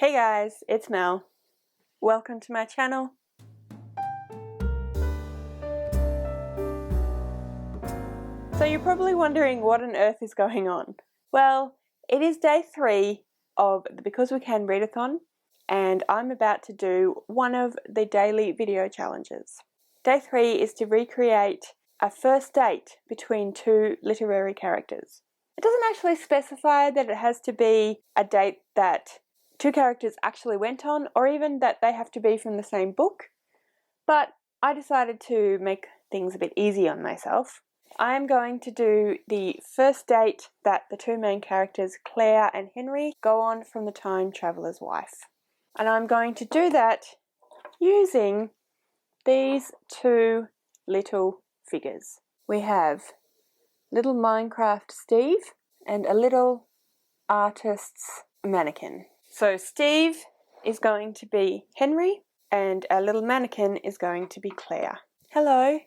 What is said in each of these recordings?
Hey guys, it's Mel. Welcome to my channel. So you're probably wondering what on earth is going on. Well, it is day 3 of the Because We Can Readathon, and I'm about to do one of the daily video challenges. Day 3 is to recreate a first date between two literary characters. It doesn't actually specify that it has to be a date that two characters actually went on, or even that they have to be from the same book, but I decided to make things a bit easy on myself. I am going to do the first date that the two main characters, Claire and Henry, go on from The Time Traveller's Wife. And I'm going to do that using these two little figures. We have little Minecraft Steve and a little artist's mannequin. So Steve is going to be Henry and our little mannequin is going to be Claire. Hello.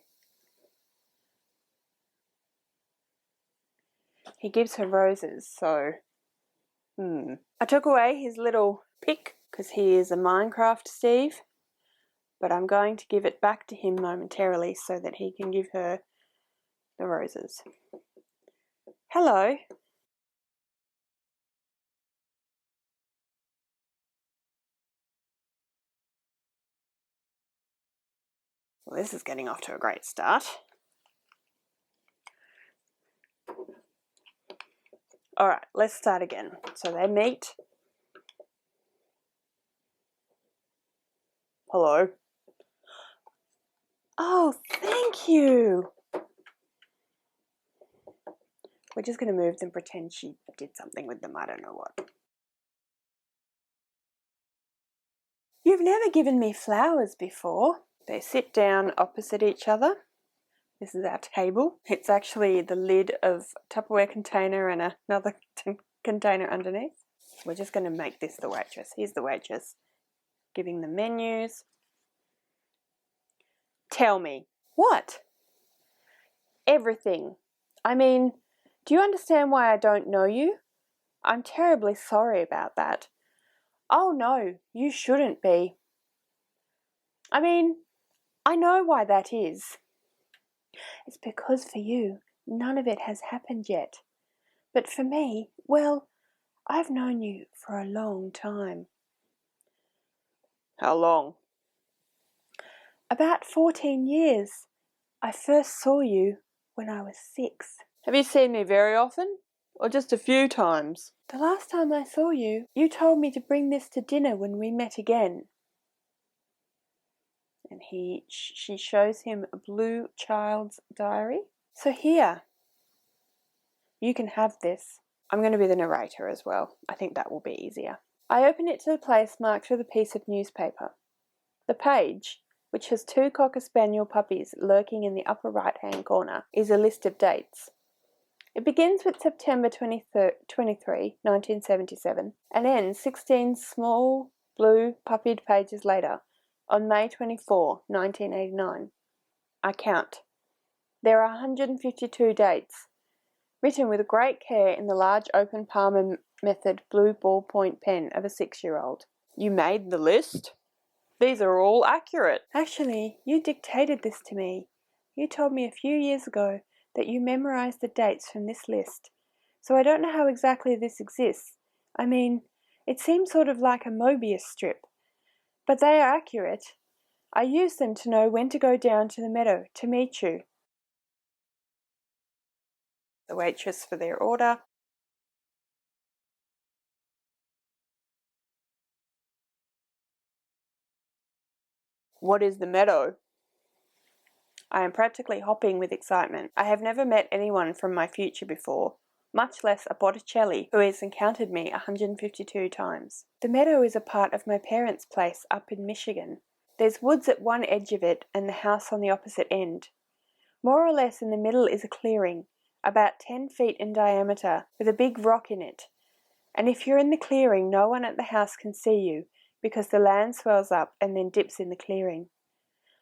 He gives her roses, so I took away his little pick because he is a Minecraft Steve, but I'm going to give it back to him momentarily so that he can give her the roses. Hello. Well, this is getting off to a great start. Alright, let's start again. So they meet. Hello. Oh, thank you. We're just going to move them, pretend she did something with them. I don't know what. You've never given me flowers before. They sit down opposite each other. This is our table. It's actually the lid of a Tupperware container and another container underneath. We're just going to make this the waitress. Here's the waitress giving the menus. Tell me. What? Everything. I mean, do you understand why I don't know you? I'm terribly sorry about that. Oh no, you shouldn't be. I mean, I know why that is. It's because for you, none of it has happened yet. But for me, well, I've known you for a long time. How long? About 14 years. I first saw you when I was 6. Have you seen me very often? Or just a few times? The last time I saw you, you told me to bring this to dinner when we met again. And she shows him a blue child's diary. So here, you can have this. I'm going to be the narrator as well. I think that will be easier. I open it to the place marked with a piece of newspaper. The page, which has 2 Cocker Spaniel puppies lurking in the upper right-hand corner, is a list of dates. It begins with September 23, 1977, and ends 16 small blue puppied pages later, on May 24, 1989. I count. There are 152 dates, written with great care in the large open Palmer method blue ballpoint pen of a 6-year-old. You made the list? These are all accurate. Actually, you dictated this to me. You told me a few years ago that you memorized the dates from this list, so I don't know how exactly this exists. I mean, it seems sort of like a Mobius strip. But they are accurate. I use them to know when to go down to the meadow to meet you. The waitress for their order. What is the meadow? I am practically hopping with excitement. I have never met anyone from my future before, much less a Botticelli who has encountered me 152 times. The meadow is a part of my parents' place up in Michigan. There's woods at one edge of it and the house on the opposite end. More or less in the middle is a clearing, about 10 feet in diameter, with a big rock in it. And if you're in the clearing, no one at the house can see you, because the land swells up and then dips in the clearing.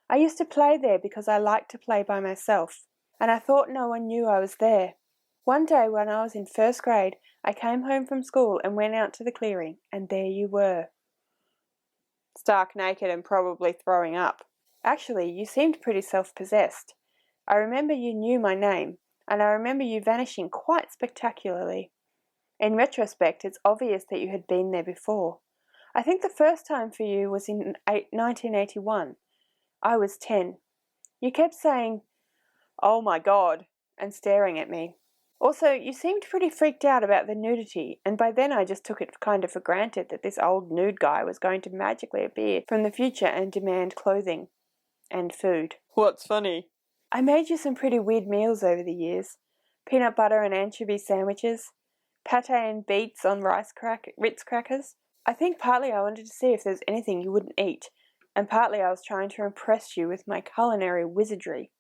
I used to play there because I liked to play by myself, and I thought no one knew I was there. One day when I was in 1st grade, I came home from school and went out to the clearing, and there you were. stark naked and probably throwing up. Actually, you seemed pretty self-possessed. I remember you knew my name, and I remember you vanishing quite spectacularly. In retrospect, it's obvious that you had been there before. I think the first time for you was in 1981. I was 10. You kept saying, "Oh my God," and staring at me. Also, you seemed pretty freaked out about the nudity, and by then I just took it kind of for granted that this old nude guy was going to magically appear from the future and demand clothing. And food. What's funny? I made you some pretty weird meals over the years. Peanut butter and anchovy sandwiches, pate and beets on Ritz crackers. I think partly I wanted to see if there's anything you wouldn't eat, and partly I was trying to impress you with my culinary wizardry.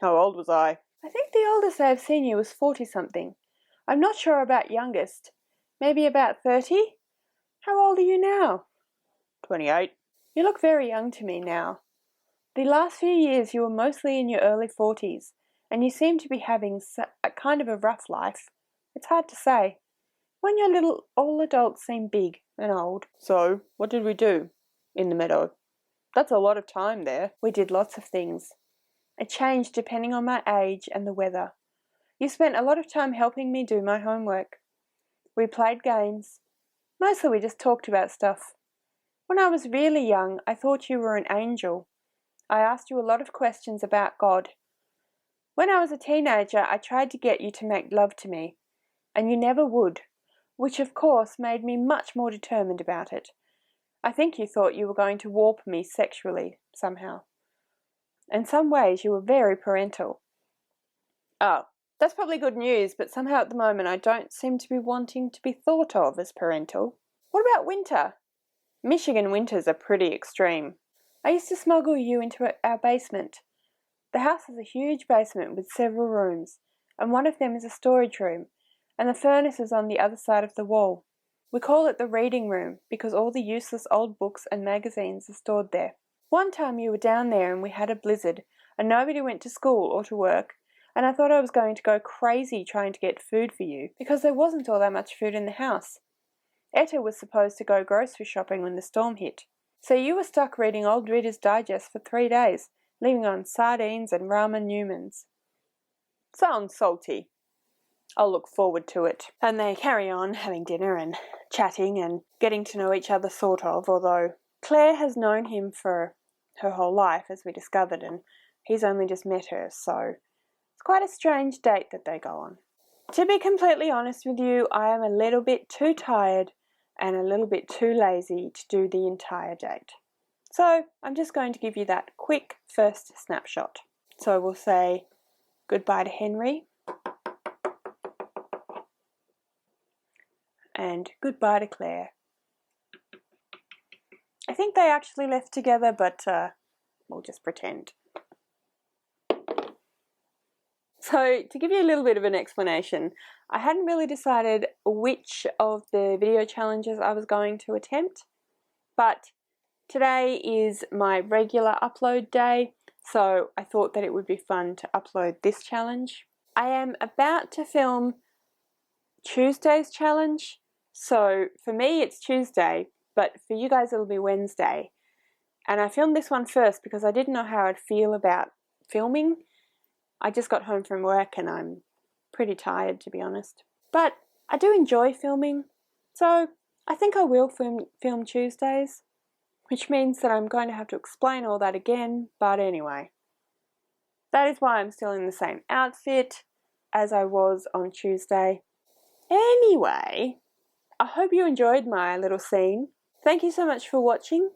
How old was I? I think the oldest I've seen you was 40-something. I'm not sure about youngest. Maybe about 30? How old are you now? 28. You look very young to me now. The last few years you were mostly in your early 40s, and you seem to be having a kind of a rough life. It's hard to say. When you're little, all adults seem big and old. So, what did we do in the meadow? That's a lot of time there. We did lots of things. It changed depending on my age and the weather. You spent a lot of time helping me do my homework. We played games. Mostly we just talked about stuff. When I was really young, I thought you were an angel. I asked you a lot of questions about God. When I was a teenager, I tried to get you to make love to me, and you never would, which of course made me much more determined about it. I think you thought you were going to warp me sexually, somehow. In some ways, you were very parental. Oh, that's probably good news, but somehow at the moment I don't seem to be wanting to be thought of as parental. What about winter? Michigan winters are pretty extreme. I used to smuggle you into our basement. The house has a huge basement with several rooms, and one of them is a storage room, and the furnace is on the other side of the wall. We call it the reading room because all the useless old books and magazines are stored there. One time you were down there and we had a blizzard, and nobody went to school or to work, and I thought I was going to go crazy trying to get food for you because there wasn't all that much food in the house. Etta was supposed to go grocery shopping when the storm hit. So you were stuck reading Old Reader's Digest for 3 days, living on sardines and ramen Newmans. Sounds salty. I'll look forward to it. And they carry on having dinner and chatting and getting to know each other sort of, although Claire has known him for her whole life, as we discovered, and he's only just met her, so it's quite a strange date that they go on. To be completely honest with you, I am a little bit too tired and a little bit too lazy to do the entire date. So I'm just going to give you that quick first snapshot. So we'll say goodbye to Henry and goodbye to Claire. I think they actually left together, but we'll just pretend. So to give you a little bit of an explanation, I hadn't really decided which of the video challenges I was going to attempt, but today is my regular upload day, so I thought that it would be fun to upload this challenge. I am about to film Tuesday's challenge, so for me it's Tuesday, but for you guys it'll be Wednesday. And I filmed this one first because I didn't know how I'd feel about filming. I just got home from work and I'm pretty tired, to be honest. But I do enjoy filming, so I think I will film Tuesdays, which means that I'm going to have to explain all that again, but anyway. That is why I'm still in the same outfit as I was on Tuesday. Anyway, I hope you enjoyed my little scene. Thank you so much for watching.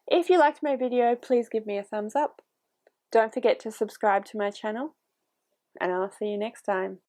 If you liked my video, please give me a thumbs up. Don't forget to subscribe to my channel, and I'll see you next time.